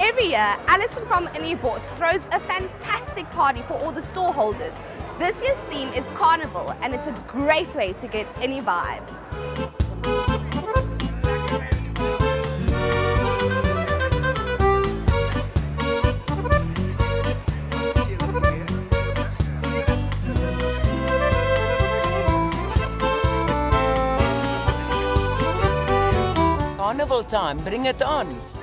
Every year, Alison from Inniebos throws a fantastic party for all the store holders. This year's theme is Carnival, and it's a great way to get any vibe. Carnival time, bring it on!